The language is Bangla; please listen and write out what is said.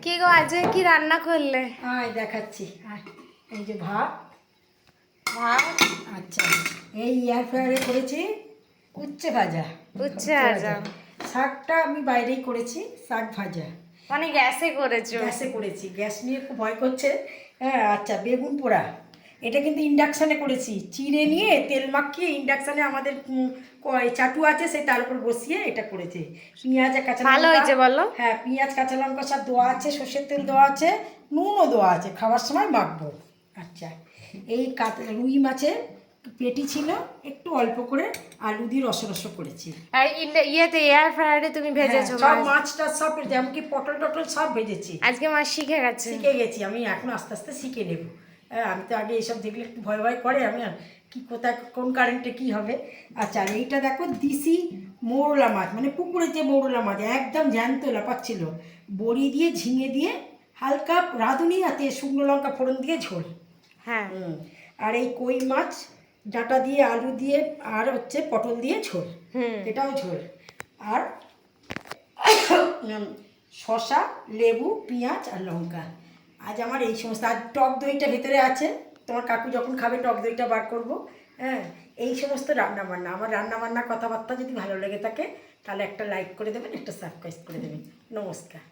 কি গো আজকে কি রান্না করলে? দেখাচ্ছি। এই যে ভাত। আচ্ছা, এই এয়ার ফ্রায়ারে করেছি উচ্ছে ভাজা। উচ্ছে ভাজা। শাকটা আমি বাইরেই করেছি, শাক ভাজা। মানে গ্যাসে করেছো? গ্যাসে করেছি, গ্যাস নিয়ে খুব ভয় করছে। হ্যাঁ, আচ্ছা, বেগুন পোড়া। এটা কিন্তু ইন্ডাকশানে করেছি, চিড়ে নিয়ে তেল মাখিয়ে ইন্ডাকশানে আমাদের চাটু আছে, সে তার উপর বসিয়ে এটা করেছে। পেঁয়াজ আর কাঁচা ভালো লঙ্কা। হয়েছে বলো? হ্যাঁ, পেঁয়াজ কাঁচা লঙ্কা সব দেওয়া আছে, সর্ষের তেল দেওয়া আছে, নুনও দেওয়া আছে, খাওয়ার সময় মাখবো। আচ্ছা, এই রুই মাছের পেটি ছিল, একটু অল্প করে আলু দিয়ে রস করেছি। আর ইয়েতে এয়ার ফ্রায়ারে তুমি ভেজেছো? সব মাছটা সব, যেমন কি পটল টটল সব ভেজেছি। আজকে মাছ শিখে গেছে? শিখে গেছি, আমি এখন আস্তে আস্তে শিখে নেব। হ্যাঁ, আমি তো আগে এইসব দেখলে একটু ভয় ভয় করে, আমি কি কোথায় কোন কারেন্টে কি হবে। আচ্ছা, আর এইটা দেখো দিশি মৌরলা মাছ, মানে পুকুরের যে মৌরলা মাছ, একদম জ্যান্ত লাপাচ্ছিল। বড়ি দিয়ে ঝিঙে দিয়ে হালকা রাঁধুনি, হাতে শুকনো লঙ্কা ফোড়ন দিয়ে ঝোল। হ্যাঁ। আর এই কই মাছ ডাঁটা দিয়ে আলু দিয়ে আর হচ্ছে পটল দিয়ে ঝোল, এটাও ঝোল। আর শসা, লেবু, পেঁয়াজ আর লঙ্কা। আজ আমার এই সমস্ত। আর টক দইটা ভেতরে আছে, তোমার কাকু যখন খাবে টক দইটা বার করবো। হ্যাঁ, এই সমস্ত রান্নাবান্না। আমার রান্নাবান্না কথাবার্তা যদি ভালো লেগে থাকে তাহলে একটা লাইক করে দেবেন, একটা সাবস্ক্রাইব করে দেবেন। নমস্কার।